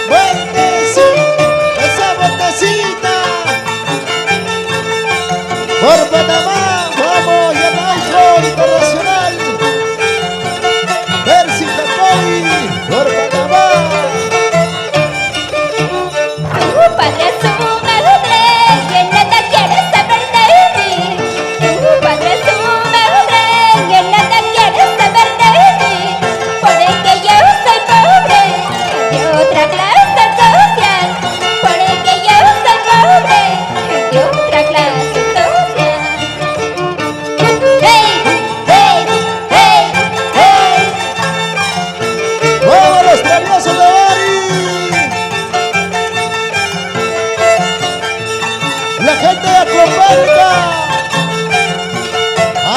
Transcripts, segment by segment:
vueltecita, esa vueltecita. Por Panamá, vamos, Jamaica Internacional. Percy Capoy, por Panamá. Tu padre es un hombre que nada quiere saber de mí. Tu padre es un hombre que nada quiere saber de mí. Porque yo soy pobre, de otra clase social. Porque yo soy pobre, de otra clase social. Hey, hey, hey, hey. ¡Vamos los traviesos de Bari! La gente de Acrobática.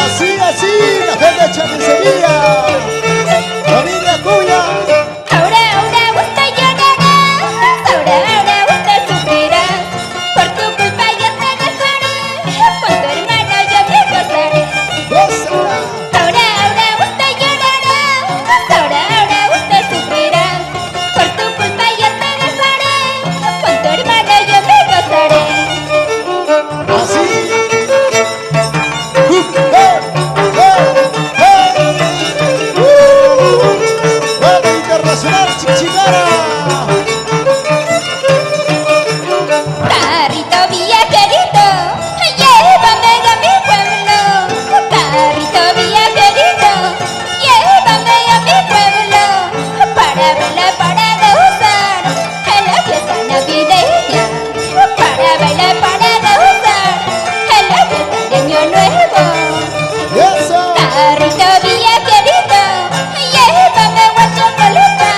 Así, la gente de Chamisería. Familia Cuya. Ahora usted llorará, ahora usted sufrirá. Por tu culpa yo te dejaré, con tu hermano yo me gozaré. Gózala. Ahora usted llorará, ahora usted sufrirá. Por tu culpa yo te dejaré, con tu hermano yo me gozaré. Así. ¡Vamos Internacional Chichigara! Carrito viajerito, llévame a mi pueblo. Carrito viajerito, llévame a mi pueblo. Para bailar, para gozar en la fiesta navideña. Para bailar, para gozar en la fiesta de Año Nuevo. ¡Eso! Carrito viajerito, llévame guachacoleta.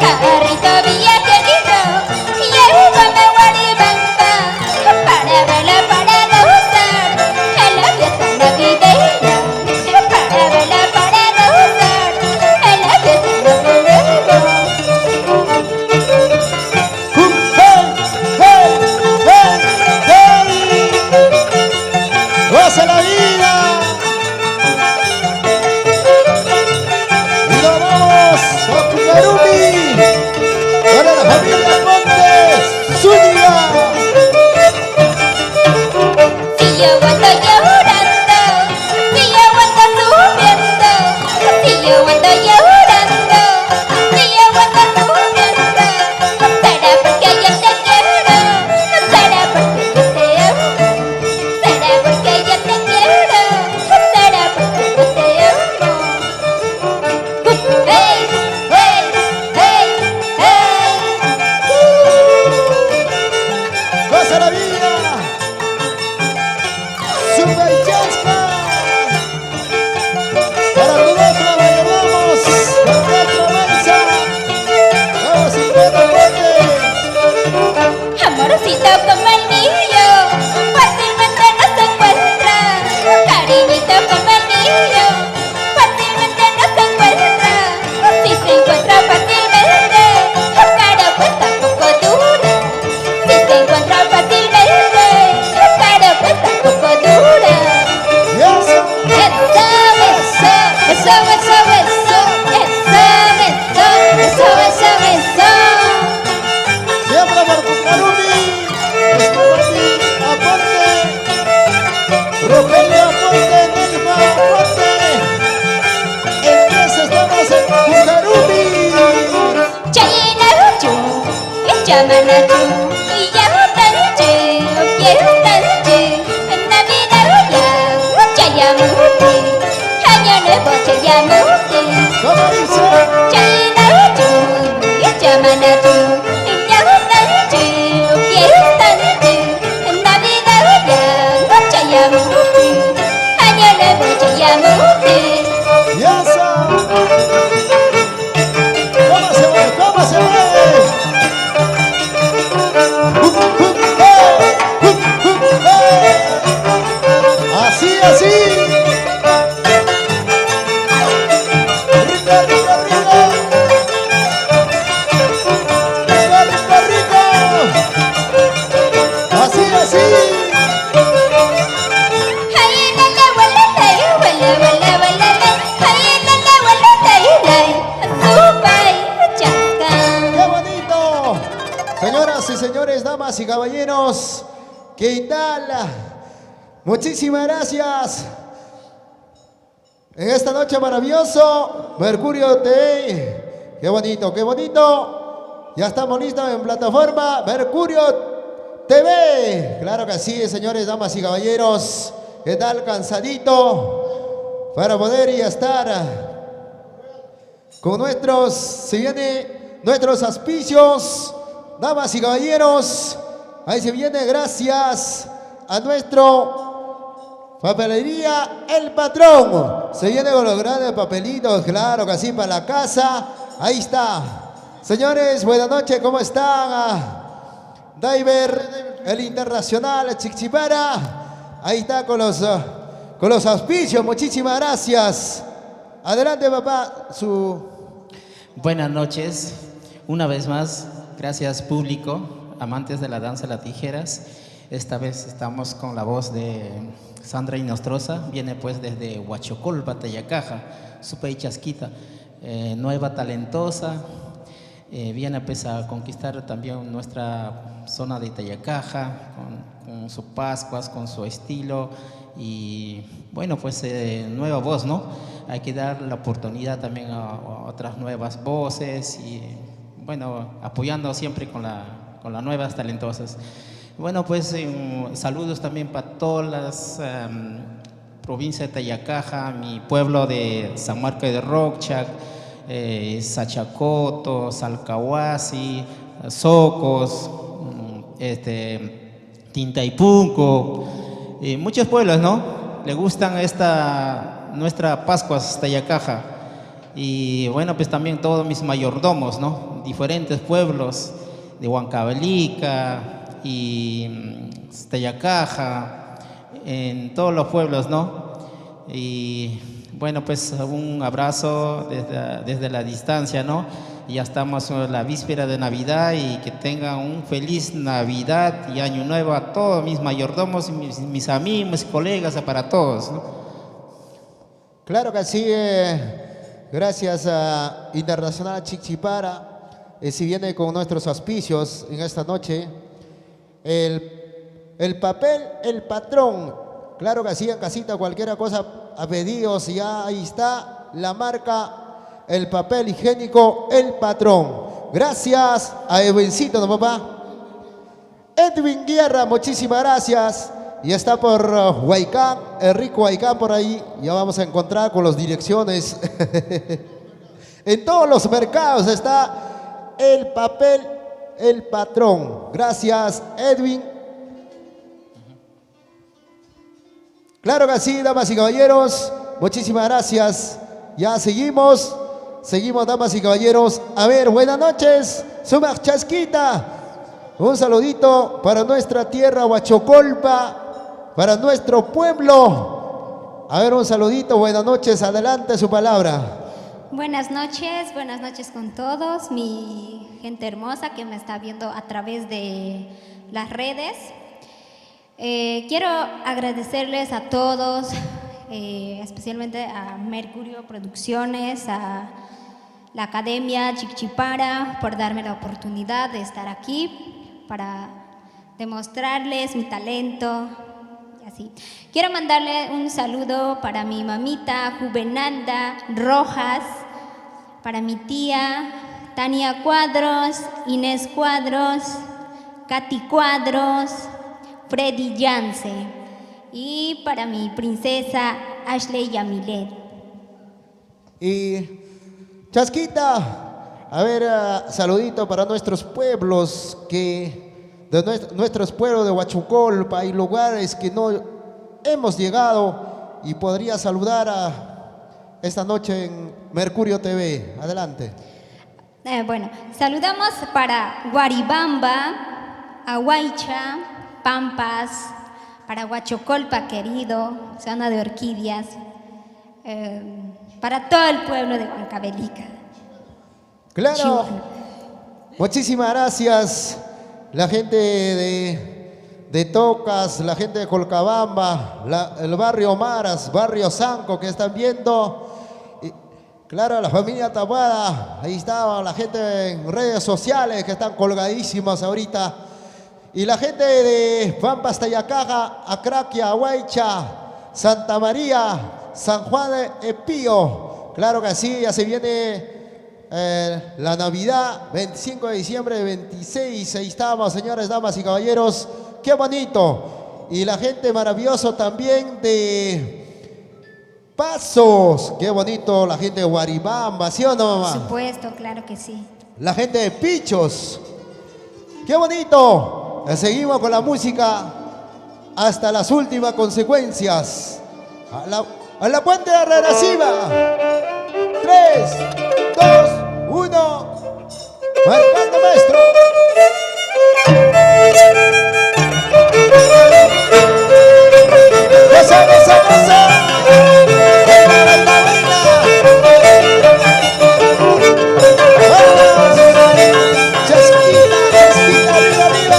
Carrito viajerito, llévame guaribamba. Para bailar, para gozar en la fiesta navideña. Para bailar, para gozar en la fiesta de Año Nuevo. ¡Goza la vida! Y nos vamos a Cucarumi para la familia Montes Zúñiga. Si yo ando llorando, si yo ando sufriendo, si yo ando llorando, si yo ando sufriendo, será porque yo te quiero, será porque yo te amo, será porque yo te quiero, será porque yo te amo. Hey, hey, hey, hey. ¡Goza la vida! ¡Super Chasca! Para tu otra la llevamos, para nuestra mansa. ¡Vamos, Cincuenta Fuerte! Amorcito como el mío, fácilmente no se encuentra. Cariñito como el mío, fácilmente no se encuentra. Si se encuentra fácilmente, pero pues tampoco dura. Si se encuentra fácilmente, pero pues tampoco dura. ¡Y eso! Eso, eso, eso, eso, eso, eso, eso, eso, eso. Siempre por Cucarumi, Escobardi, Aponte, Rogelio Aponte, Nelma Aponte. Entonces estamos en Cucarumi. Chayinachu, Chamanachu, y ya tanche, quiero tanche, Navidad ya, Chayamuti, Año Nuevo Chayamuti. ¿Cómo dice? Chayinachu, Chamanachu, y ya tanche, quiero tanche, Navidad ya, Chayamuti, Año Nuevo Chayamuti. ¡Y eso! ¿Cómo se mueve? ¿Cómo se mueve? caballeros y señores, damas y caballeros, ¿qué tal? Muchísimas gracias. En esta noche maravilloso, Mercurio TV. Qué bonito, qué bonito. Ya estamos listos en plataforma Mercurio TV. Claro que sí, señores, damas y caballeros. ¿Qué tal? Cansadito para poder ya estar con nuestros, se viene nuestros auspicios, damas y caballeros. Ahí se viene gracias a nuestro papelería El Patrón. Se viene con los grandes papelitos, claro que sí, para la casa. Ahí está. Señores, buenas noches, ¿cómo están? Diver, el Internacional Chiquipara. Ahí está con los auspicios. Muchísimas gracias. Adelante, papá. Buenas noches. Una vez más, gracias público, amantes de la danza de las tijeras. Esta vez estamos con la voz de Sandra Inostroza. Viene pues desde Huachocolpa, Tayacaja, súper chasquita, nueva, talentosa. Viene pues a conquistar también nuestra zona de Tayacaja con sus pascuas, con su estilo y bueno, pues nueva voz, ¿no? Hay que dar la oportunidad también a otras nuevas voces y bueno, apoyando siempre con las nuevas talentosas. Bueno, pues saludos también para todas las provincias de Tayacaja, mi pueblo de San Marcos de Rochac, Sachacoto, Salcahuasi, Socos, Tintaipunco, muchos pueblos, ¿no? Le gustan nuestra Pascuas Tayacaja. Y bueno, pues también todos mis mayordomos, ¿no? Diferentes pueblos de Huancavelica y Tayacaja, en todos los pueblos, ¿no? Y bueno, pues un abrazo desde la distancia, ¿no? Ya estamos en la víspera de Navidad y que tengan un feliz Navidad y Año Nuevo a todos mis mayordomos, mis amigos, mis colegas, para todos, ¿no? Claro que sí, gracias a Internacional Chiquipara. Si viene con nuestros auspicios en esta noche, el papel, el patrón. Claro que sí, en casita, cualquier cosa a pedidos, ya ahí está la marca, el papel higiénico, el patrón. Gracias a Edwincito, ¿no, papá? Edwin Guerra, muchísimas gracias. Y está por Huaycán, el rico Huaycán por ahí. Ya vamos a encontrar con las direcciones. En todos los mercados está el papel, el patrón. Gracias, Edwin. Claro que sí, damas y caballeros. Muchísimas gracias. Ya seguimos, damas y caballeros. A ver, buenas noches. Suma Chasquita. Un saludito para nuestra tierra Huachocolpa, para nuestro pueblo. A ver, un saludito, buenas noches. Adelante, su palabra. Buenas noches con todos, mi gente hermosa que me está viendo a través de las redes. Quiero agradecerles a todos, especialmente a Mercurio Producciones, a la Academia Chiquipara por darme la oportunidad de estar aquí para demostrarles mi talento y así. Quiero mandarle un saludo para mi mamita Juvenalda Rojas, para mi tía Tania Cuadros, Inés Cuadros, Katy Cuadros, Freddy Yance y para mi princesa Ashley Yamilet. Y Chasquita, a ver, saludito para nuestros pueblos, nuestros pueblos de Huachocolpa y lugares que no hemos llegado, y podría saludar esta noche en Mercurio TV. Adelante. Bueno, saludamos para Guaribamba, Aguaycha, Pampas, para Huachocolpa querido, zona de orquídeas, para todo el pueblo de Huancavelica. Claro, muchísimas gracias. La gente de Tocas, la gente de Colcabamba, el barrio Maras, barrio Sanco que están viendo. Claro, la familia Tabuada. Ahí estaba la gente en redes sociales que están colgadísimas ahorita. Y la gente de Pampas, Tayacaja, Acraquia, Huaycha, Santa María, San Juan de Epío. Claro que sí, ya se viene la Navidad, 25 de diciembre, 26. Ahí estamos, señores, damas y caballeros. ¡Qué bonito! Y la gente maravillosa también de Pasos. ¡Qué bonito! La gente de Guaribamba, ¿sí o no, mamá? Por supuesto, claro que sí. La gente de Pichos. ¡Qué bonito! Seguimos con la música hasta las últimas consecuencias. A la puente de regresiva. 3, 2, 1. Marcando, maestro. ¡Goza, goza, goza! ¡Venga, venga, venga! ¡Vamos! ¡Chasquita, chasquita, arriba, arriba!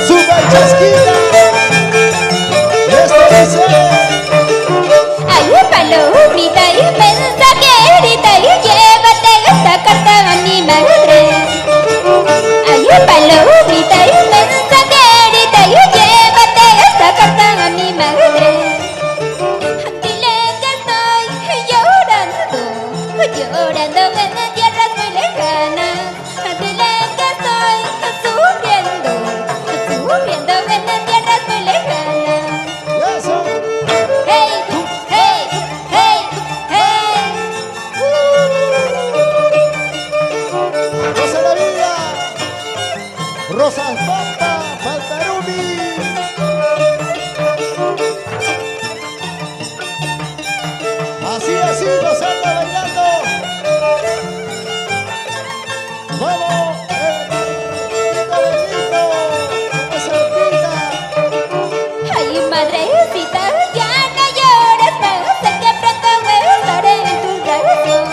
¡Suba, chasquita! Y esto dice... Ay, palomita y mensajerita, y llévate esta carta a mi madre. Ay, palomita y mensajerita, y llévate esta carta a mi madre. Dile que estoy llorando, llorando en tierras muy lejanas. Dile que estoy sufriendo, sufriendo en tierras muy lejanas. ¡Y eso! Hey, hey, hey, hey. ¡Goza la vida! ¡Rosas Pampa, Paltarumi! Así, así, gozando, bailando. ¡Vamos! ¡Bendito! ¡Esa vida! Ay, madrecita, ya no llores más, sé que pronto estaré en tus brazos.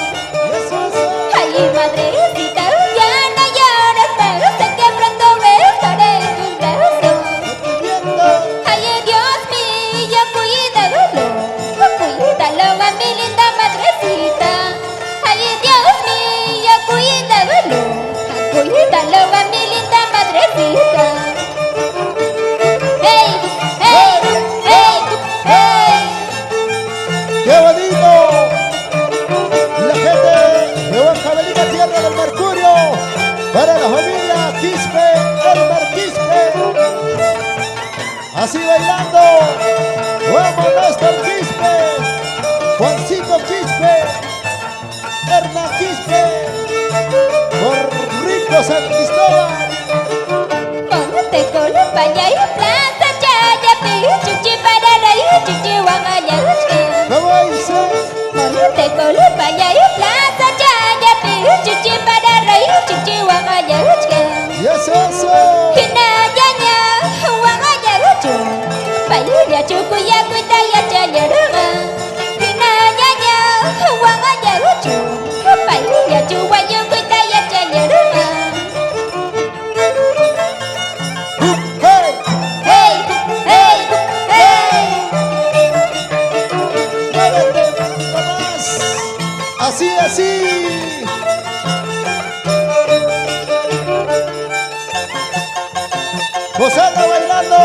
¡Eso, eso! Ay, madrecita, ya no llores más, sé que pronto estaré en tus brazos. ¡Sentimiento! Ay, Dios mío, cuídalo a mi linda madrecita. Ay, Dios mío, cuídalo a mi linda madrecita. Hey, hey, hey, hey. ¡Qué bonito! La gente de Huancavelica, tierra del Mercurio, para la familia Quispe, Elmer Quispe. Así bailando. ¡Vamos, Néstor Quispe! Juancito Quispe, Hernán Quispe, por Rico San Cristóbal. Monte Colupaya y Plaza Chaya, Pichuchi para la Chuchi Huagayashka. ¿Cómo dice? Monte Colupaya y Plaza Chaya, Pichuchi para la Chuchi Huagayashka. ¡Y eso! Hinayaña, Huagayachu, Payuya Chukuya Kuitaya Chayaraga. Hinayaña, Huagayachu, Payuya Chukuya Kuitaya Chayaraga. ¡Hey! Hey, hey, hey. ¡Muévete un poquito más! ¡Así, así! Gozando, bailando.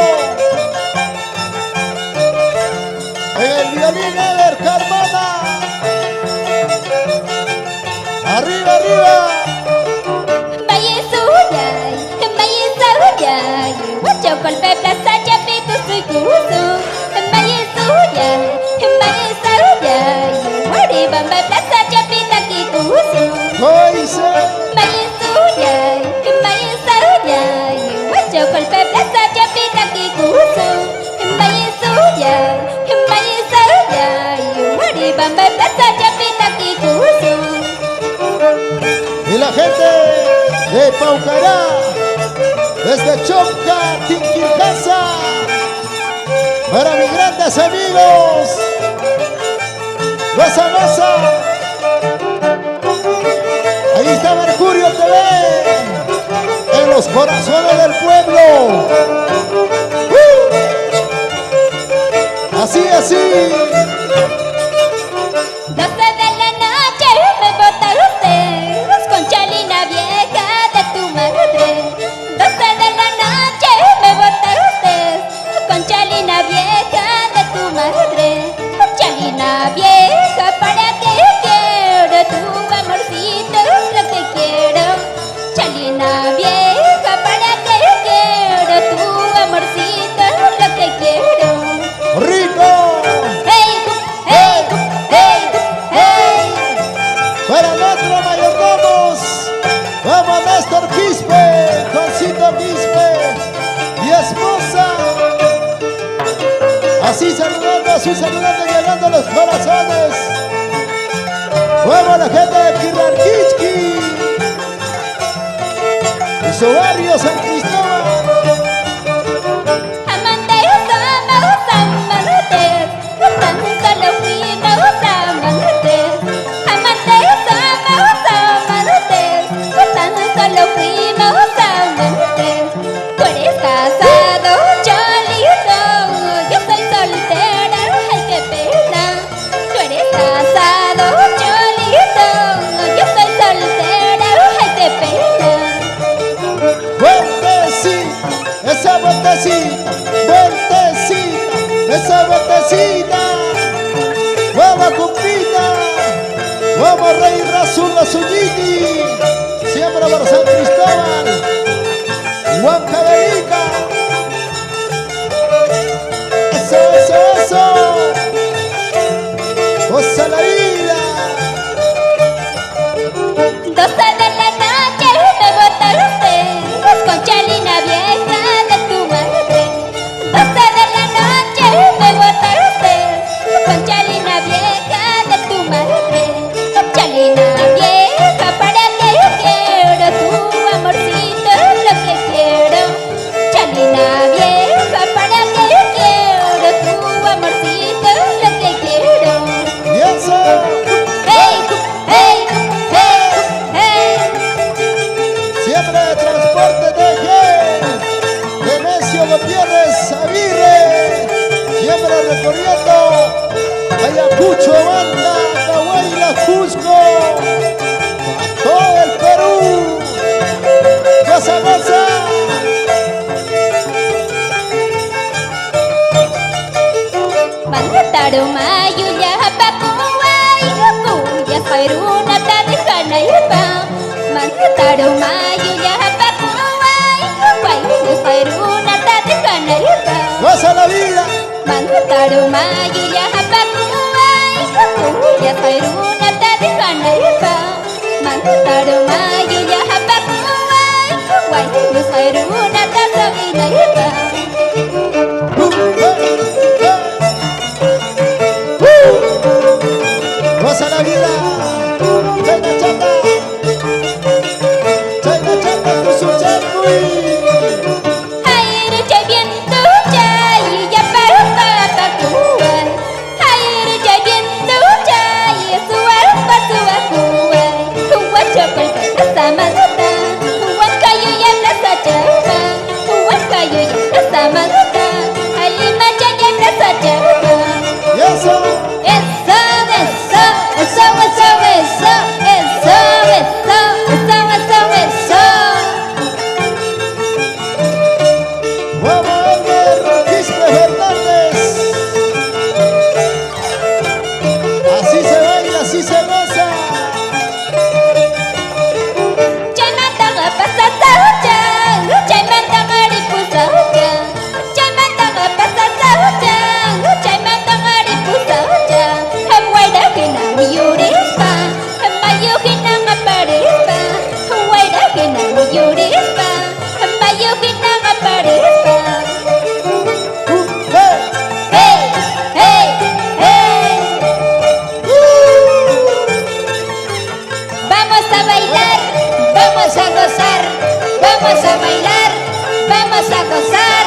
En el violín Eder Carmona. ¡Arriba, arriba! Valle Suyay, Huacho Colpe Plaza Chapito soy Cuso. Valle Suyay, Guaribamba Plaza Chapita Kikuso. ¿Cómo dice? Valle Suyay, Huacho Colpe Plaza Chapita Kikuso. Valle Suyay, Guaribamba Plaza Chapita Kikuso. Y la gente de Paucará, desde Chonca, Tinquirjasa, para mis grandes amigos, goza, goza. Ahí está Mercurio TV, en los corazones del pueblo. Así, así. cuatro mayordomos. Vamos, Néstor Quispe, Juancito Quispe y esposa. Así saludando, llegando a los corazones. Vamos, la gente de Quirarquichqui y su barrio San Cristóbal. Esa vueltecita, vamos Cumpita, vamos Rey Razul Razuliti, siempre por San Cristóbal, Huancavelica, eso, goza la vida. 12 de la noche me botaron ustedes con chalina vieja de tu madre. 12 de la noche me botaron ustedes con chalina vieja de tu madre. Chalina vieja, ¿para qué yo quiero tu amorcito? Es lo que quiero. Chalina vieja, ¿para qué yo quiero tu amorcito? Es lo que quiero. Y eso. Hey, hey, hey, hey. Siempre de transporte de Nemesio Gutiérrez Aguirre, siempre recorriendo Ayacucho, Banda, Cahuayla, Cusco, a todo el Perú. ¡Goza, goza! Tarumay ya pakuay kuya khairuna tadkhana yaba man tarumay ya pakuay kuya khairuna tadkhana yaba ¡Goza la vida! man tarumay ya pakuay kuya khairuna tadkhana yaba man tarumay ya pakuay kuya khairuna tadkhana yaba. ¡Goza la vida! ¡Chayna chata! ¡Chayna chata tu suchakui! Aire chay viento chay ya para kuay. Aire chay viento chay suwa kuay. Kuwan chokol sama gata. Kuwan kayo ya nasa chapa. Kuwan kayo ya nasa magata. Alima chay ya nasa chapa. ¡Y eso! ¡Vamos, Elmer Quispe Fernández! Así se baila, así se goza. Chay mantanga pasata hujan, chay mantanga ripusa hujan, chay mantanga pasata hujan, chay mantanga ripusa hujan. Hawaii dah kena miyurispa, mayu kena ngaparispa. Hawaii dah kena miyurispa, mayu kena ngaparispa. ¡Hey! Hey, hey, hey. Vamos a bailar, vamos a gozar, vamos a bailar, vamos a gozar.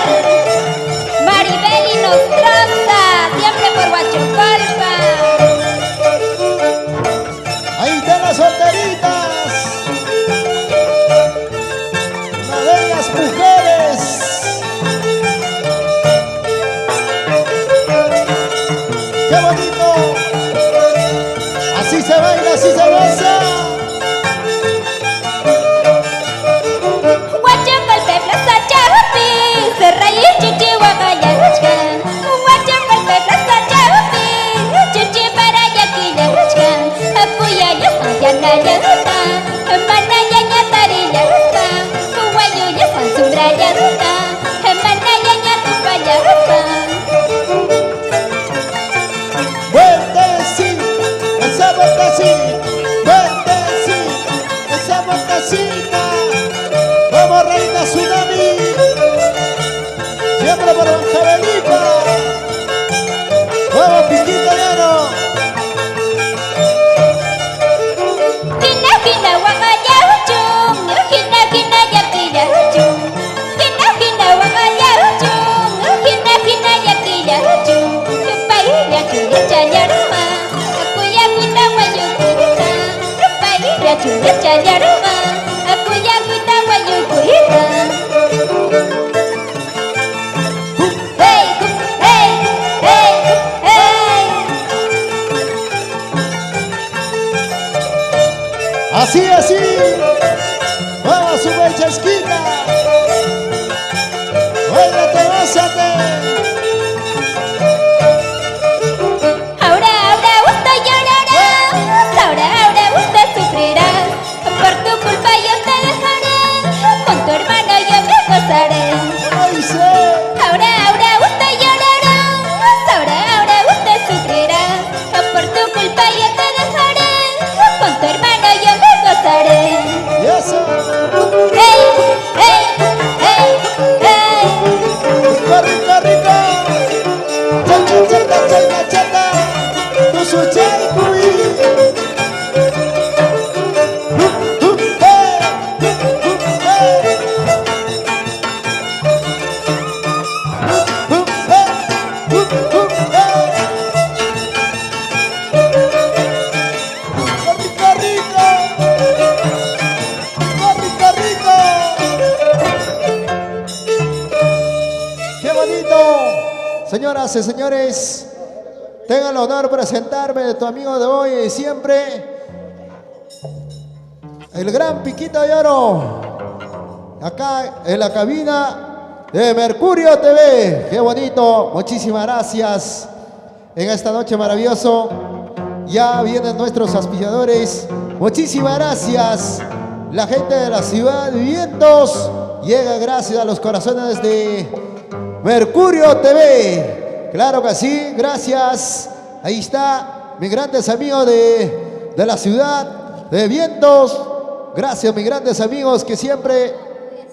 Maribel y Nostrosa, siempre por Huachocolpa. Ahí están las solteritas, las bellas mujeres. ¡Qué bonito! Así se baila, así se goza. Huachocolpe, Plaza Chapi, Serra y Chichihuahua, Yachcan. chayaruma, akuya kuita guayucuita. Hey, hey, hey, hey. Así, así. Vamos, su mecha esquina. Báilate, gózate. Ahora usted llorará, ahora usted sufrirá. Por tu culpa yo te dejaré, con tu hermano yo me gozaré. Ay, sí. Ahora usted llorará, ahora usted sufrirá. Por tu culpa yo te dejaré, con tu hermano yo me gozaré. Y eso. Hey, hey, hey, hey. Rico, rico, rico. Chata, chata, chata, chata. Tu su chay, cuy. Hey. Rico, rico. Rico, rico. ¡Qué bonito! Señoras y señores, tengan el honor de presentarme de tu amigo de hoy y siempre, el gran Piquito de Oro, acá en la cabina de Mercurio TV. ¡Qué bonito! Muchísimas gracias en esta noche maravilloso. Ya vienen nuestros auspiciadores. Muchísimas gracias. La gente de la ciudad de Vientos llega gracias a los corazones de Mercurio TV. Claro que sí, gracias. Ahí está, mis grandes amigos de la ciudad de Vientos. Gracias, mis grandes amigos que siempre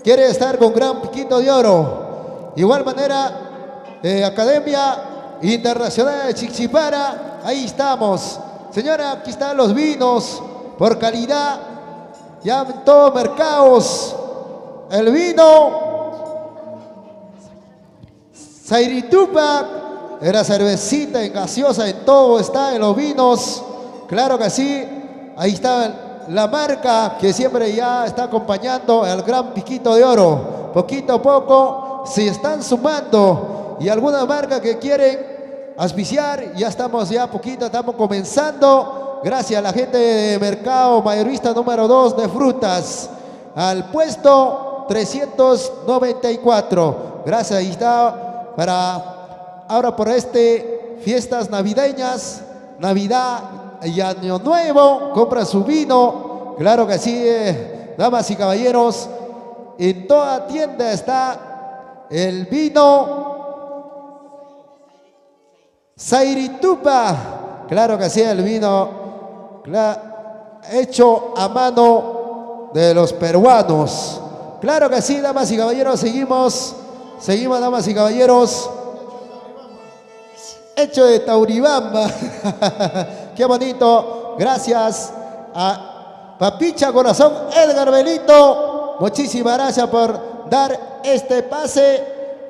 quieren estar con Gran Piquito de Oro. Igual manera, Academia Internacional de Chichipara. Ahí estamos. Señora, aquí están los vinos por calidad. Ya en todos mercados. El vino Sairitupac, era cervecita en gaseosa, en todo está, en los vinos. Claro que sí. Ahí está la marca que siempre ya está acompañando al Gran Piquito de Oro. Poquito a poco se están sumando. Y alguna marca que quieren auspiciar, ya estamos poquito, estamos comenzando. Gracias a la gente de Mercado Mayorista número 2 de frutas. Al puesto 394. Gracias, ahí está. Para ahora por fiestas navideñas, Navidad y Año Nuevo, compra su vino. Claro que sí, damas y caballeros, en toda tienda está el vino Sairitupa. Claro que sí, el vino hecho a mano de los peruanos. Claro que sí, damas y caballeros, seguimos, damas y caballeros. Hecho de Tauribamba. Qué bonito. Gracias a Papicha Corazón Edgar Belito. Muchísimas gracias por dar este pase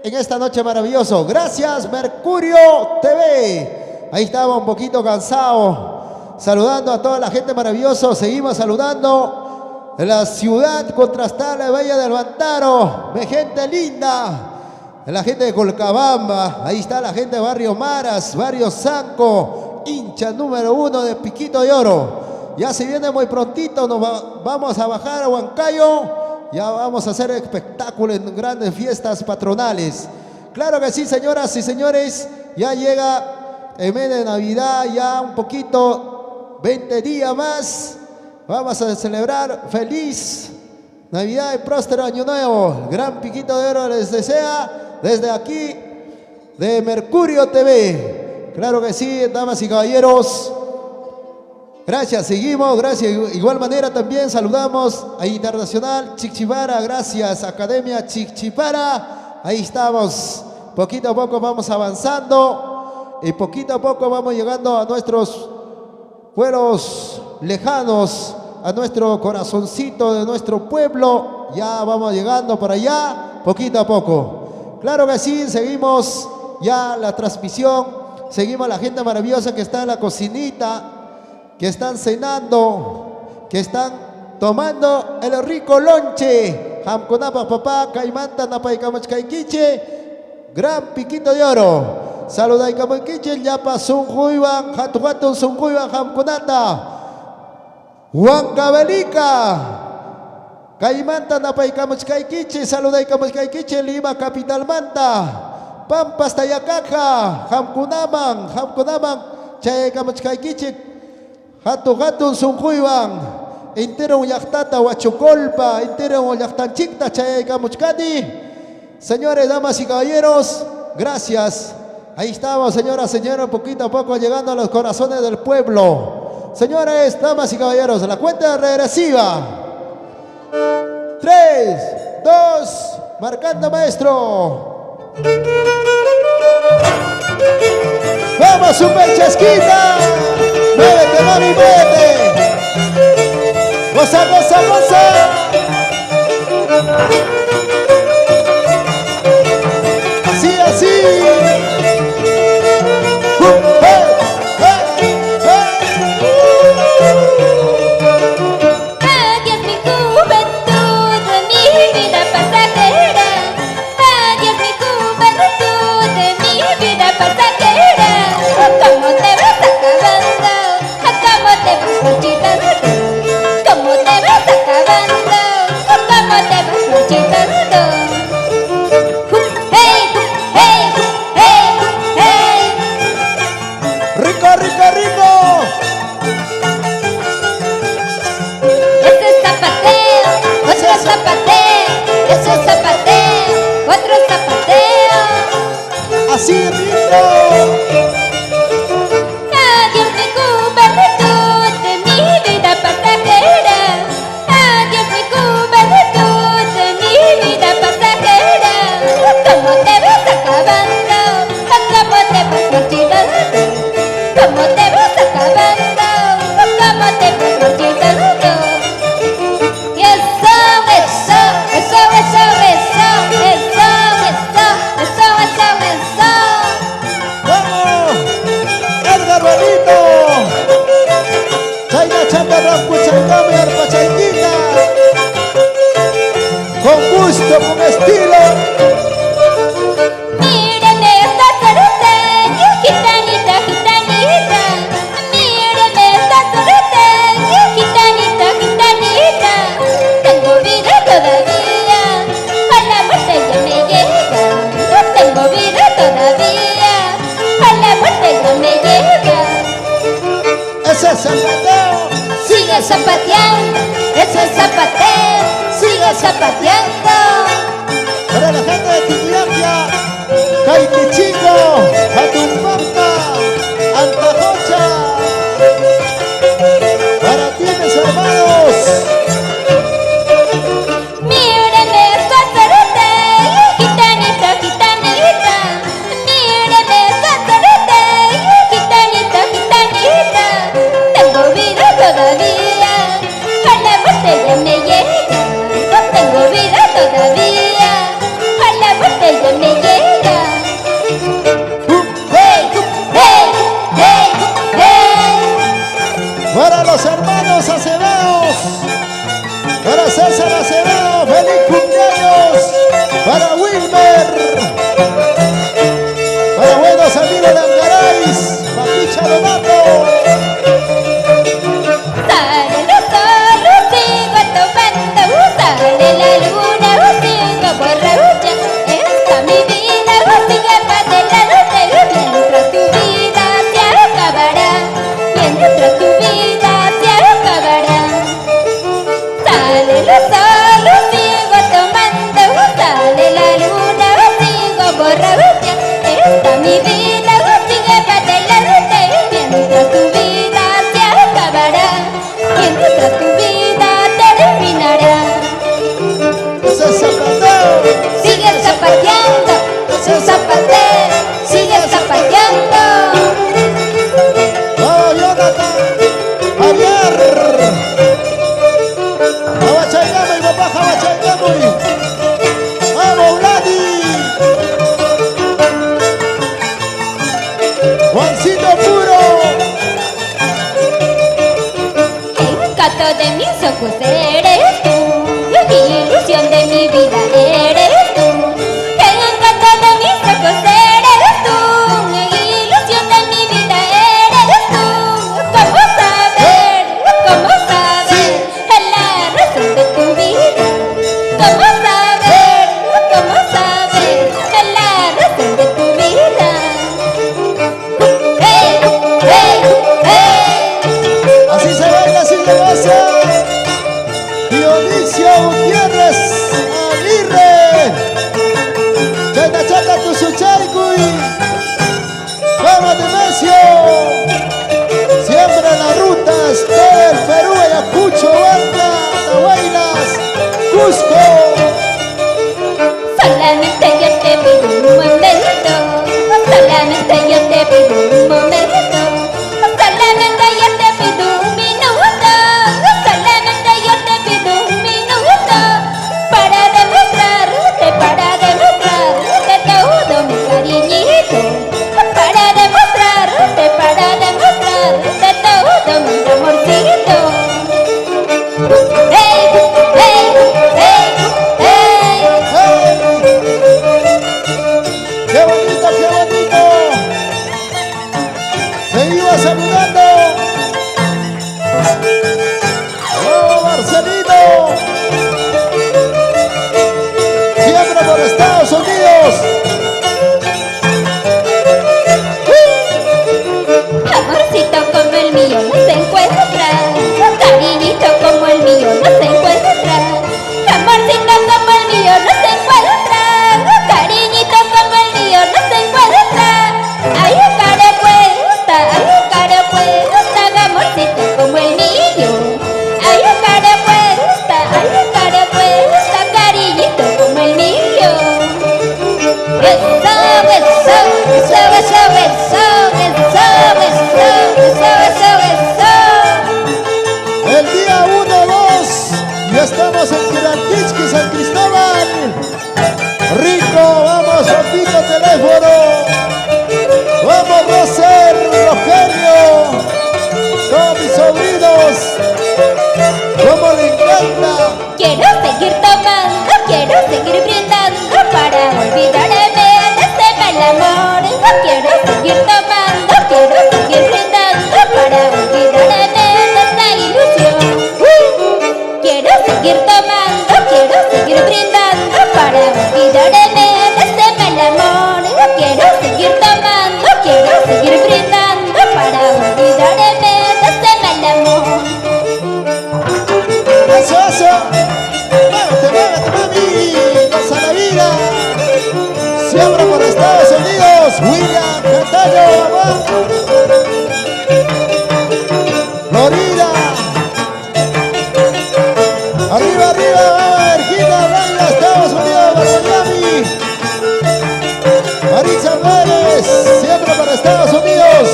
en esta noche maravilloso. Gracias, Mercurio TV. Ahí estaba un poquito cansado. Saludando a toda la gente maravillosa. Seguimos saludando en la ciudad contrastada de Valle del Bantaro. Mi gente linda. La gente de Colcabamba, ahí está la gente de Barrio Maras, Barrio Zanco, hincha número 1 de Piquito de Oro. Ya se viene muy prontito, nos vamos a bajar a Huancayo, ya vamos a hacer espectáculos en grandes fiestas patronales. Claro que sí, señoras y señores, ya llega el mes de Navidad, ya un poquito, 20 días más, vamos a celebrar feliz Navidad y próspero Año Nuevo. Gran Piquito de Oro les desea desde aquí de Mercurio TV. Claro que sí, damas y caballeros. Gracias, seguimos, gracias. Igual manera también saludamos a Internacional Chichipara. Gracias, Academia Chichipara. Ahí estamos. Poquito a poco vamos avanzando y poquito a poco vamos llegando a nuestros pueblos lejanos, a nuestro corazoncito de nuestro pueblo. Ya vamos llegando por allá, poquito a poco. Claro que sí, seguimos ya la transmisión, seguimos la gente maravillosa que está en la cocinita, que están cenando, que están tomando el rico lonche. Hamkunapa papá, caimanta napaikamos kaikiche, gran piquito de oro. Saludaikamos kiche, yapa sunjuiban, hatuhatun sunjuiban hamkunata. Huancavelica, caimanta napaikamos kaikiche, saludaikamos kaikiche, Lima capital manta. Pampas Tayacaja, hamkunaman, chayaikamos kaikiche, hatun sunjuiban. Entero yachtata huachocolpa, entero yachtanchicta chayaycamuchcati. Señores, damas y caballeros, gracias. Ahí estamos, señoras, señores, poquito a poco llegando a los corazones del pueblo. Señores, damas y caballeros, la cuenta regresiva. 3, 2, marcando maestro. Vamos, super chasquita. Muévete, mami, muévete. ¡Goza, goza, goza! Así, así. Adiós mi juventud, mi vida pasajera. Adiós mi juventud, mi vida pasajera. ¿Cómo te vas acabando? ¿Cómo te vas marchitando? ¿Cómo te vas acabando? ¿Cómo te vas marchitando? ¡Hey, hey, hey, hey! ¡Rico, rico, rico! Ese es zapateo, otro zapateo, ese es zapateo, otro zapateo. Así, rico. Adiós mi juventud, mi vida pasajera. Adiós mi juventud, mi vida pasajera. ¿Cómo te vas acabando? ¿Cómo te vas marchitando? ¿Cómo te vas acabando? ¿Cómo te vas marchitando? Y eso, eso, eso, eso, eso, eso, eso, eso, eso, eso. ¡Vamos! ¡Edgar Benito! Chayna chaparra puchangame arpachayquita. Con gusto, con estilo. Míreme esta sorteña, gitanita, gitanita. Míreme esta sorteña, gitanita, gitanita. Tengo vida todavía, a la muerte ya me llega. No tengo vida todavía, a la muerte ya me llega. Ese es el bateo. Sigue zapateando, ese es zapateo, sigue zapateando. Para la gente de Tiguiaquia, Caiquichico, Atumpampa, Antajocha. Para ti, mis hermanos. Míreme esta sorteña, gitanita, gitanita. Míreme esta sorteña, gitanita, gitanita. Tengo vida todavía, a la muerte ya me llega. No tengo vida todavía, a la muerte ya me llega. Hey, hey, hey, hey. Para los hermanos Acevedos. Para César Acevedo, feliz cumpleaños. Para Wilmer. Para buenos amigos de Angarais, Papicha Donato. Sale el sol, sigo tomando, sale la luna, sigo borracha. Esta mi vida, sigue más de la noche, mientras tu vida se acabará, mientras tu vida se acabará. Sale el sol, sigo tomando, sale la luna, sigo borracha. Esta mi vida, sigue más de la noche, mientras tu vida se acabará, mientras tu vida terminará. Ese es Zapateo. Sigue zapateando, ese zapateo, sigue zapateando. Oh, Jonathan, Javier. Abachayama y estamos en Quiranquisqui, San Cristóbal. Rico, vamos, Juanito, teléfono. Vamos, Roser, Rogelio. Todos mis sobrinos. Cómo le encanta. Quiero seguir tomando, quiero seguir brindando para olvidarme de ese mal amor. Quiero seguir tomando, quiero seguir brindando para olvidarme de esta ilusión. Quiero seguir tomando, quiero seguir brindando para olvidarme de ese mal amor. Quiero seguir tomando, quiero seguir brindando para olvidarme de ese mal amor. Eso, eso. Muévete, muévete, mami. Pasa la vida. Siempre por Estados Unidos. William Cataño, mamá. Florida. Arriba, arriba, vamos, Virginia, Raya, Estados Unidos, Miami. Maritza Pérez, siempre para Estados Unidos.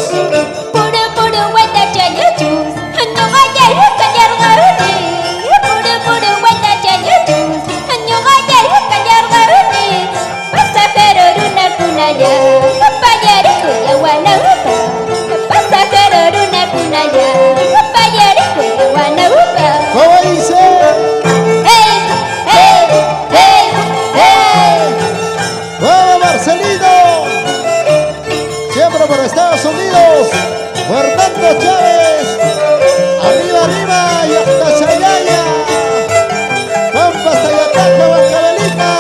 Puro puro guata chayo chus, no vaya a callar gauni. Puro guata chayo chus, no vaya a callar gauni. Pasajero runa kunaya, payariku ya wanaupa. Pasajero runa kunaya, payariku ya wanaupa. ¿Cómo dice? Hey, hey, hey, hey. ¡Vamos, Marcelino! Siempre por Estados Unidos. Fernando Chávez. Arriba, arriba y hasta Chayaya. Pampas, Tayataca, Huancavelica.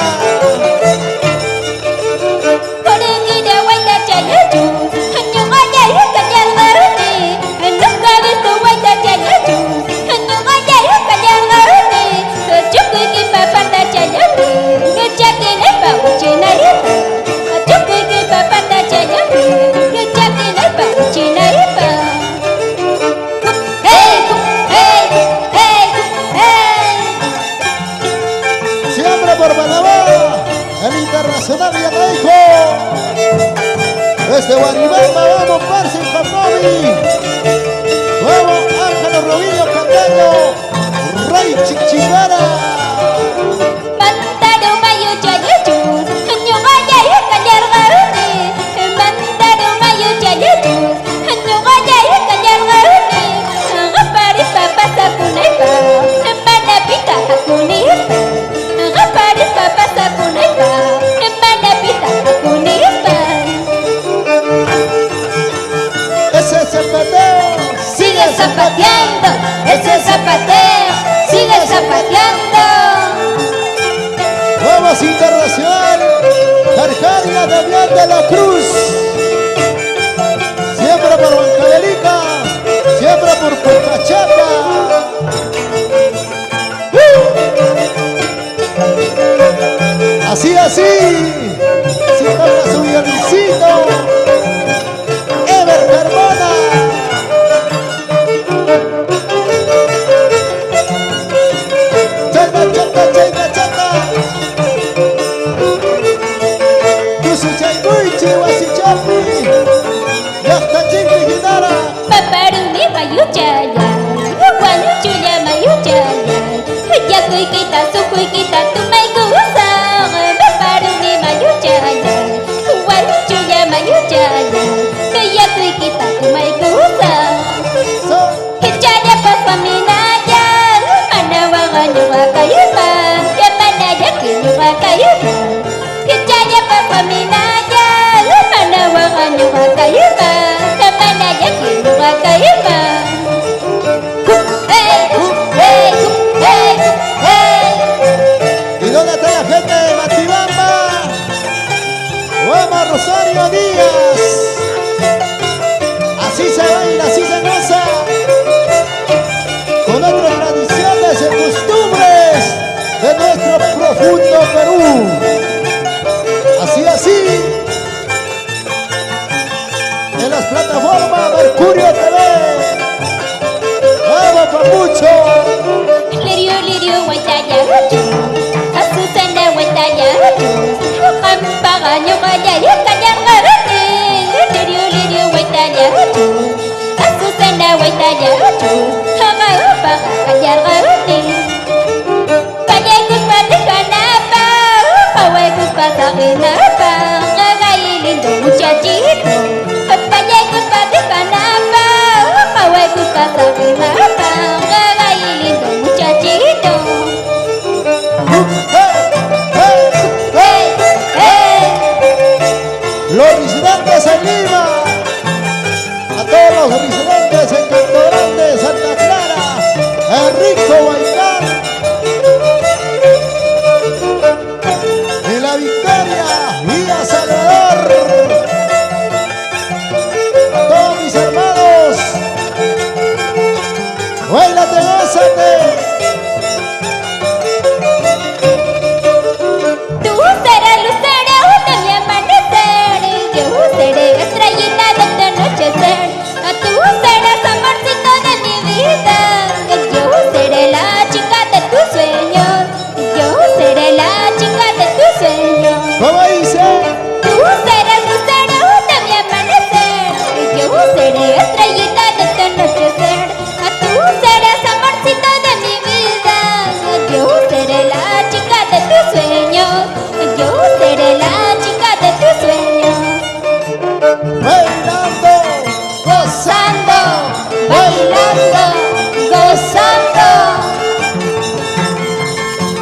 Corregida guaita chayo chus, no vaya a callar gauni. Nunca he visto guaita chayo chus, no vaya a callar gauni. Chukuiki papata chayo chus, chakine pa uchinaripa. Chukuiki papata chayo chus, chakine pa uchinaripa. Hey, hey, hey, hey. Siempre por Panamá. El Internacional Villarraico. Desde Guaribamba, vamos, Parce y Papomi. Vamos, Ángelo Robillo Cataño. Rey Chichigara. Mandaro mayo chayo chus, no vaya a callar gauni. Mandaro mayo chayo chus, no vaya a callar gauni. Gapari papa sakunaipa, mana pita hakunipa. Gapari papa sakunaipa, mana pita hakunipa. Ese zapateo. Sigue zapateando, ese zapateo, sigue zapateando. Vamos, Internacional. Carjaria Damián de la Cruz. Siempre por Huancavelica. Siempre por Pucachaca. Así, así. Si toca su violincito. Ever Carmona. Chata, chata, chata, chata. Yusu Chayguichi, Wasichapi. Yachta Chingri Ginara. Paparuni mayuchaya, guanchuya mayuchaya. Ya kui kita su kui kita tu mai gusa. Paparuni mayuchaya, guanchuya mayuchaya. Ya kui kita tu mai gusa. So, Hijaya papa minaya, mana wanganyo wakayuta. Ya mana yakinyo wakayuta. Hijaya papa minaya, mana wanganyo wakayuta. Ya mana yakinyo wakayuta. Hey, hey, hey, hey. ¿y dónde está la gente de Matibamba? Vamos, Rosario Díaz. Así se baila, así se goza. Con otras tradiciones y costumbres de nuestro profundo Perú. Así, así. En las plataformas Mercurio TV. ¡Vamos, papucho! Lirio, lirio, guayaya, Asusana, guayaya, Campaño, guayaya, callangarte. Lirio, lirio, guayaya, Asusana, guayaya, Hagaupa, callangarte.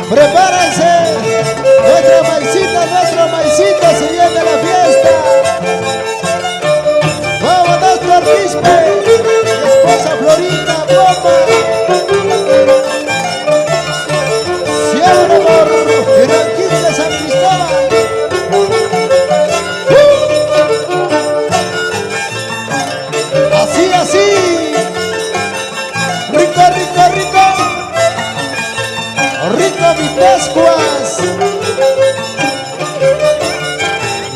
Prepárense. Nuestro maicito, se viene la fiesta. Vámonos por Quispe. Mi esposa Florita, bomba. Siempre por Iranquín de San Cristóbal. Así, así. Rico, rico, rico. Rico mi Pascuas.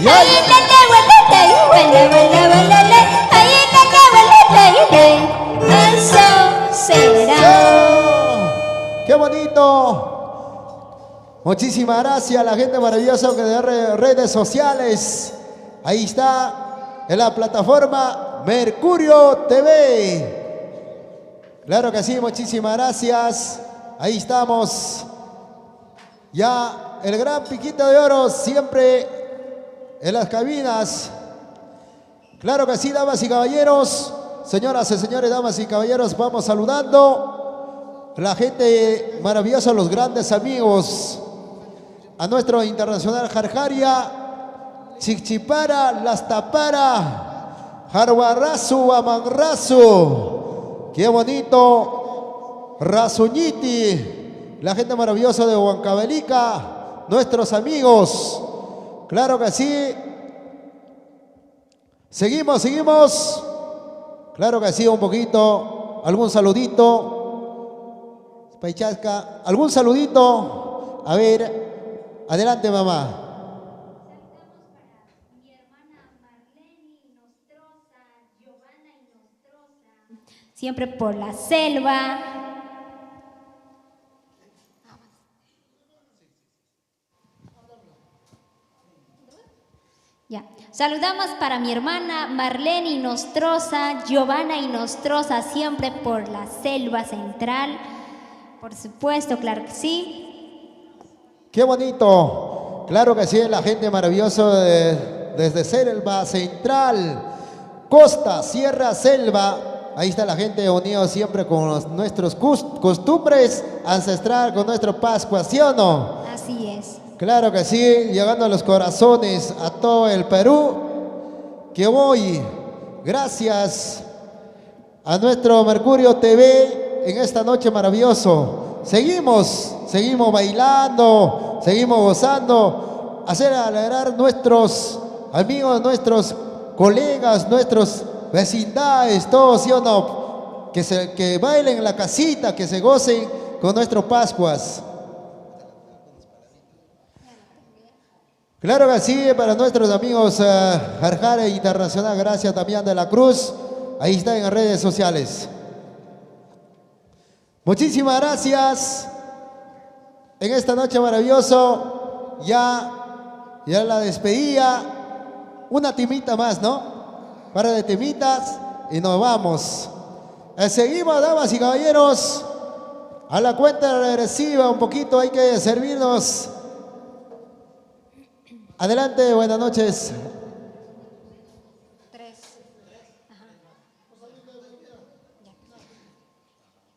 Y Ay, ay, la, huele, huele, huele, huele. Ay, la, huele, huele. Eso será. ¡qué bonito! Muchísimas gracias a la gente maravillosa que de redes sociales. Ahí está, en la plataforma Mercurio TV. Claro que sí, muchísimas gracias. Ahí estamos. Ya el gran Piquito de Oro siempre en las cabinas. Claro que sí, damas y caballeros. Señoras y señores, damas y caballeros, vamos saludando. La gente maravillosa, los grandes amigos. A nuestro internacional Jarjaria, Chichipara, Las Tapara, Jarbarrazu, Amanrazu. Qué bonito. Razuñiti, la gente maravillosa de Huancavelica, nuestros amigos. Claro que sí. Seguimos, seguimos. Claro que sí, un poquito. ¿Algún saludito? Paichasca, ¿algún saludito? A ver, adelante, mamá. Siempre por la selva. Ya. Saludamos para mi hermana Marlene Inostroza, Giovanna Inostroza, siempre por la selva central. Por supuesto, claro que sí. Qué bonito. Claro que sí, la gente maravillosa desde Selva Central, Costa, Sierra, Selva. Ahí está la gente unida siempre con nuestros costumbres ancestral, con nuestro Pascua, ¿sí o no? Así es. Claro que sí, llegando a los corazones a todo el Perú. Que hoy, gracias a nuestro Mercurio TV en esta noche maravilloso, seguimos bailando, seguimos gozando, hacer alegrar nuestros amigos, nuestros colegas, nuestros vecindades, todos, ¿sí o no? Que bailen en la casita, que se gocen con nuestros Pascuas. Claro que sí, para nuestros amigos Jarjare Internacional, gracias Damián de la Cruz, ahí está en las redes sociales. Muchísimas gracias en esta noche maravilloso, ya la despedida, una timita más, ¿no? Para de temitas y nos vamos. Seguimos, damas y caballeros, a la cuenta regresiva un poquito, hay que servirnos. Adelante, buenas noches. 3.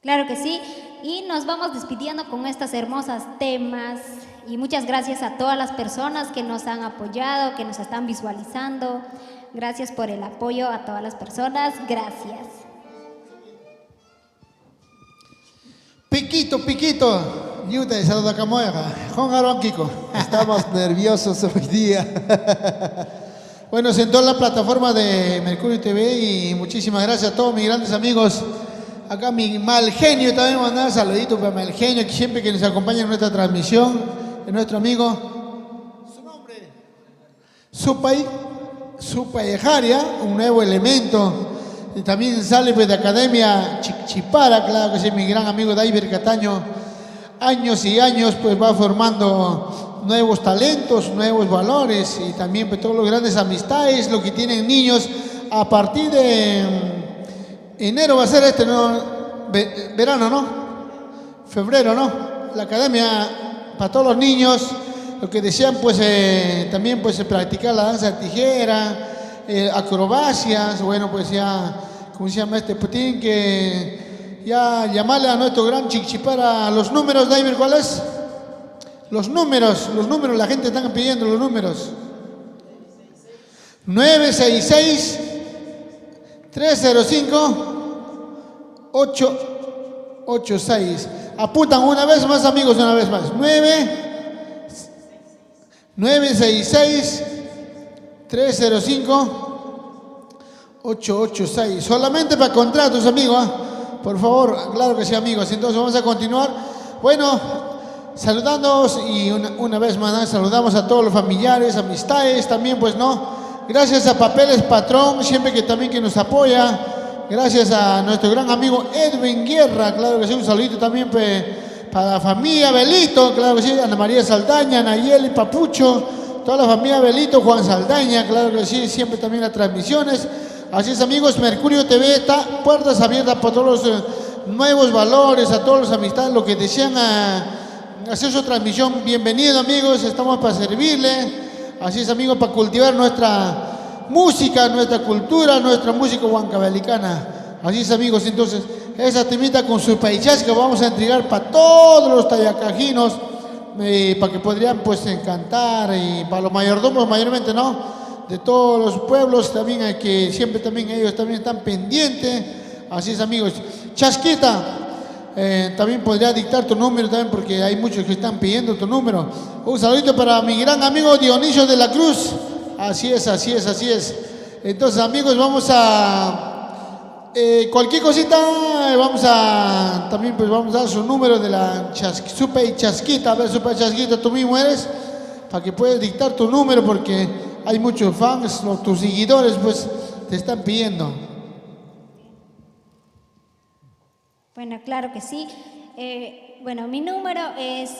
Claro que sí. Y nos vamos despidiendo con estas hermosas temas. Y muchas gracias a todas las personas que nos han apoyado, que nos están visualizando. Gracias por el apoyo a todas las personas. Gracias. Piquito, piquito. Ñuta de Saluda Camoega. Juan Aarón Kiko. Estamos nerviosos hoy día. Bueno, sentó en la plataforma de Mercurio TV y muchísimas gracias a todos mis grandes amigos. Acá mi Malgenio también mandar saludito para Malgenio, que siempre que nos acompaña en nuestra transmisión, es nuestro amigo. Su nombre. Supayejaria, un nuevo elemento. Y también sale pues, de Academia Chichipara, claro que sí, mi gran amigo Daiber Cataño. Años y años pues va formando nuevos talentos, nuevos valores y también pues todos los grandes amistades, lo que tienen niños a partir de enero va a ser ¿no? Verano, ¿no? Febrero, ¿no? La academia para todos los niños, lo que desean pues también pues practicar la danza de tijera, acrobacias, bueno pues ya, ¿cómo se llama Pues tienen que ya llamarle a nuestro gran Chichipara los números, David, ¿cuál es? Los números, la gente está pidiendo los números. 966 305 886. Apuntan una vez más, amigos, una vez más. 966 305 886. Solamente para contratos, amigos. Por favor, claro que sí, amigos. Entonces vamos a continuar. Bueno, saludándonos y una vez más, ¿no? Saludamos a todos los familiares, amistades también, pues no. Gracias a Papeles Patrón, siempre que también que nos apoya. Gracias a nuestro gran amigo Edwin Guerra, claro que sí, un saludito también para la familia Belito, claro que sí, Ana María Saldaña, Nayeli, Papucho, toda la familia Belito, Juan Saldaña, claro que sí, siempre también las transmisiones. Así es, amigos, Mercurio TV está puertas abiertas para todos los nuevos valores, a todos los amistades, lo que desean hacer su transmisión. Bienvenidos, amigos, estamos para servirle. Así es, amigos, para cultivar nuestra música, nuestra cultura, nuestra música huancabelicana. Así es, amigos, entonces, esa temita con su paichas que vamos a entregar para todos los tayacajinos, para que podrían, pues, cantar, y para los mayordomos mayormente, ¿no? De todos los pueblos también, que siempre también ellos también están pendientes. Así es, amigos. Chasquita, también podría dictar tu número también, porque hay muchos que están pidiendo tu número. Un saludito para mi gran amigo Dionisio de la Cruz. Así es, así es, así es. Entonces, amigos, vamos a cualquier cosita, también pues vamos a dar su número de la Super Chasquita. A ver, Super Chasquita, tú mismo eres, para que puedas dictar tu número, porque hay muchos fans, tus seguidores, pues, te están pidiendo. Bueno, claro que sí. Bueno, mi número es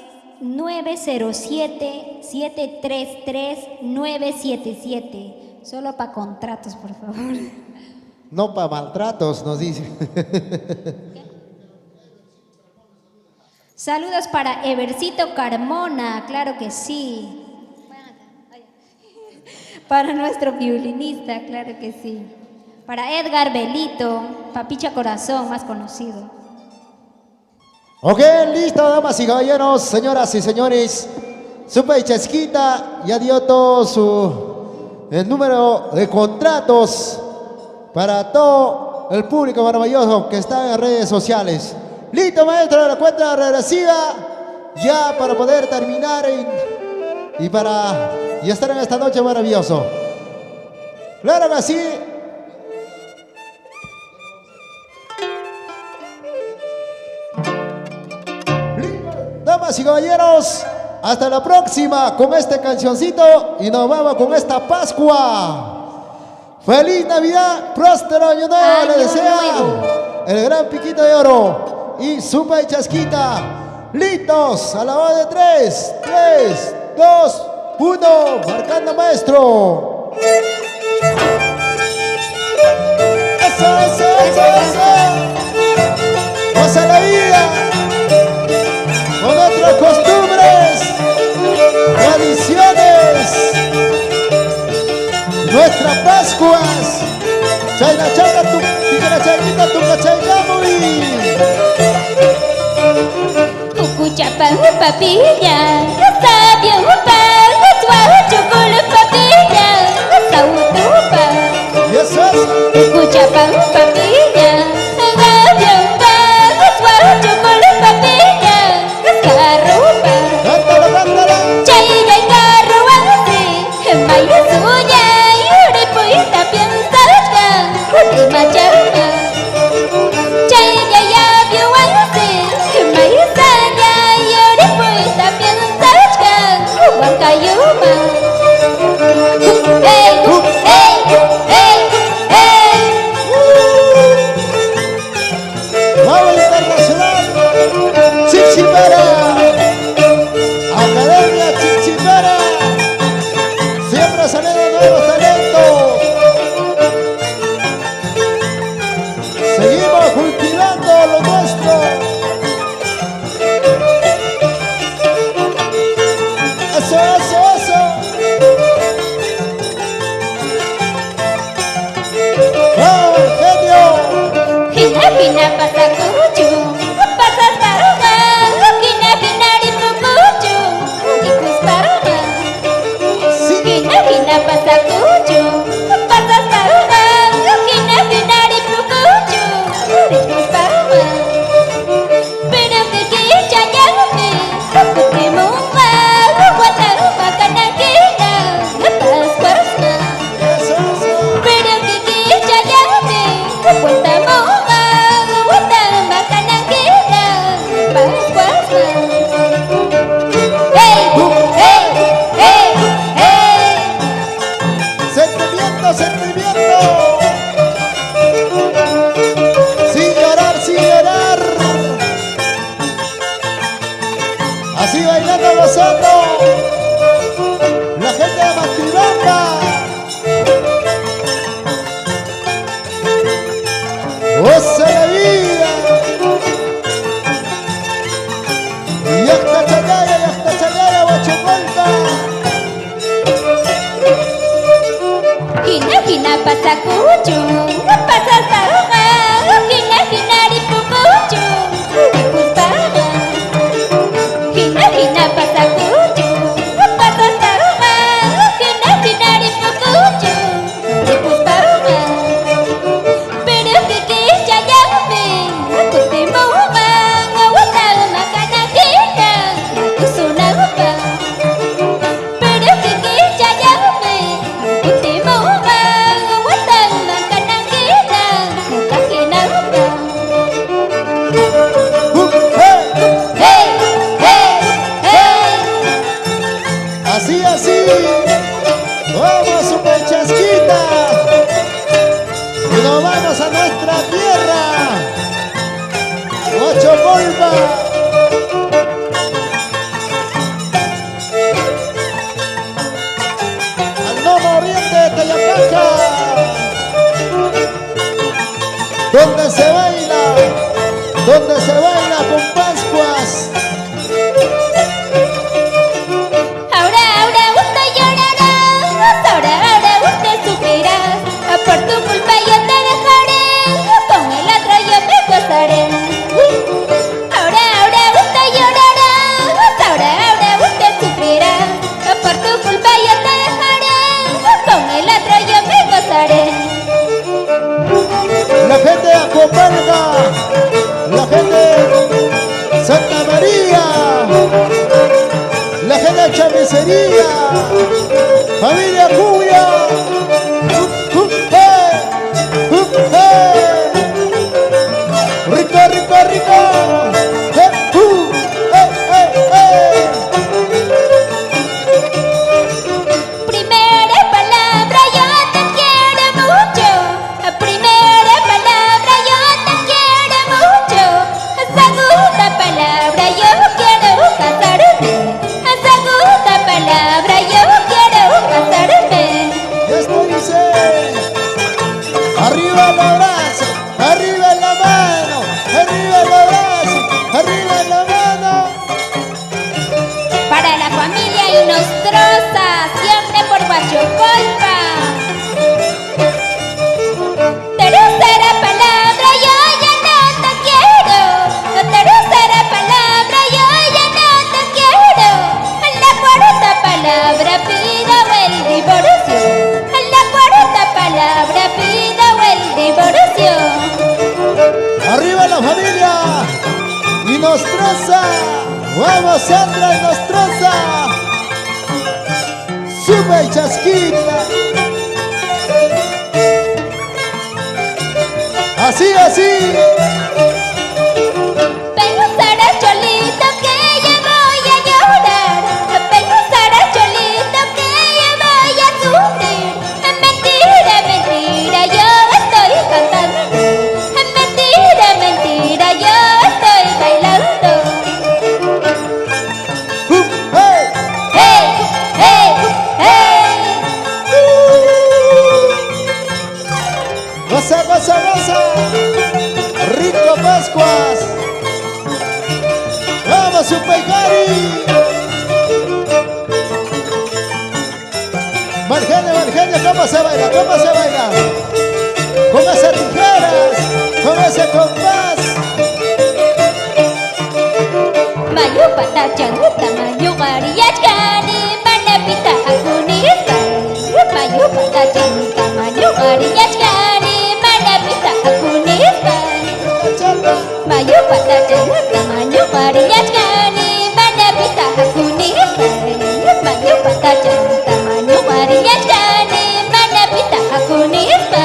907-733-977. Solo para contratos, por favor. No para maltratos, nos dice. Saludos para Evercito Carmona, claro que sí. Para nuestro violinista, claro que sí. Para Edgar Belito, Papicha Corazón, más conocido. Ok, listo, damas y caballeros, señoras y señores. Super Chasquita ya dio todo el número de contratos para todo el público maravilloso que está en las redes sociales. Listo, maestro, de la cuenta regresiva, ya para poder terminar y estar en esta noche maravilloso. Claro que sí. Damas y caballeros, hasta la próxima con este cancioncito y nos vamos con esta Pascua. Feliz Navidad, próspero año nuevo, le desea el gran Piquito de Oro y Super Chasquita. Listos, a la hora de 3, 2, 1, marcando maestro. Eso. Pasa la vida con otras costumbres, tradiciones, nuestras Pascuas. Chayna chaca, tu tigre chaynita, tu cachaycamuy. Cucuchapa, papilla, sabia, upa, suave, chocolate, papilla, sautupa. Y eso es. Cucuchapa, papilla, sabia, upa, suave, chocolate, papilla, escarrupa. Cántala, cántala. Chaya y carruaje, maya suya, yuripo y tapian salga, machapa. Chaya y abiuanse, maya suya, yuripo y tapian salga, huancayuma. Hey, hey, hey, hey. Vamos internacional. Chichipara. Academia Chichipara. Siempre saliendo nuevos talentos. Seguimos cultivando lo nuestro. Eso. Así bailando, gozando. La gente de Mastibamba. ¡Goza la vida! ¡Yacta chayaya, Huachocolpa! Hina hina pasakuchu, pasa saruga. Hina hina ripukuchu, ripuspaga. Hina hina pasakuchu, pasa saruga. Hina hina ripukuchu, ripuspaga. Pero que ya llame, kuti moga, ngawata makana kita, kusunaupa. Pero que ya llame, kuti moga, ngawata makana kita, kakinaupa. ¡Hey! Hey, hey, hey. Así, así. Vamos, super chasquita. Y nos vamos a nuestra tierra. Huachocolpa. Al Nomo Oriente de Tayacaca. Donde se baila con Pascuas. Ahora usted llorará, ahora usted sufrirá. Por tu culpa yo te dejaré, con el otro yo me gozaré. Ahora usted llorará, ahora usted sufrirá. Por tu culpa yo te dejaré, con el otro yo me gozaré. La gente de Acopalga, la gente de Santa María, la gente de Chamicería, familia Cubia. Hey, hey. Rico, rico, rico. Hey, hey, hey, hey. Primera palabra yo te quiero mucho. Primera palabra yo te quiero mucho. Segunda palabra yo quiero casarme. Segunda palabra yo quiero casarme. Y esto dice, arriba el brazo, arriba la mano, arriba el brazo, arriba la mano. Para la familia Inostroza, siempre por Huachocolpa. Tercera palabra yo ya no te quiero. Tercera palabra yo ya no te quiero. La cuarta palabra pido el divorcio. La cuarta palabra pido el divorcio. Arriba la familia Inostroza, vamos Sandra Inostroza, sube chasquita. Así, así. Pensará Cholito que ya voy a llorar. Pensará Cholito que ya voy a sufrir. Mentira, mentira, yo estoy cantando. Mentira, mentira, yo estoy bailando. Hey, Hey, hey, hey. goza, goza, goza. Rico Pascuas. Vamos, Supecari. Margene, ¿cómo se baila? ¿Cómo se baila? Con esas tijeras, con ese compás. Mayu patachanguta, mayu mariachkani, manapita hakunista. Mayu patachanguta, mayu mariachkani, manapita hakunista. Mayu patachanguta, mayu mariachkani, manapita hakunista. Mayu patachanguta, mayu mariachkani, manapita hakunista.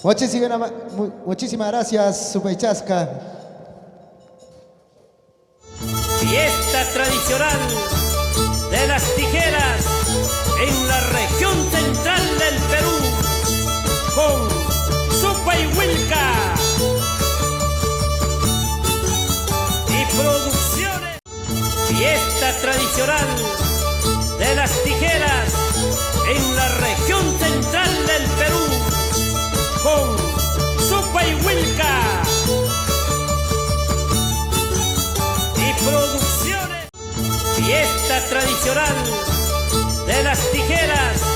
Muchísimas gracias, Supaychasca. Fiesta tradicional de las tijeras en la región central del Perú con Supayhuilca y producciones. Fiesta tradicional de las tijeras en la región central del Perú con Supayhuilca y producciones. Fiesta tradicional de las tijeras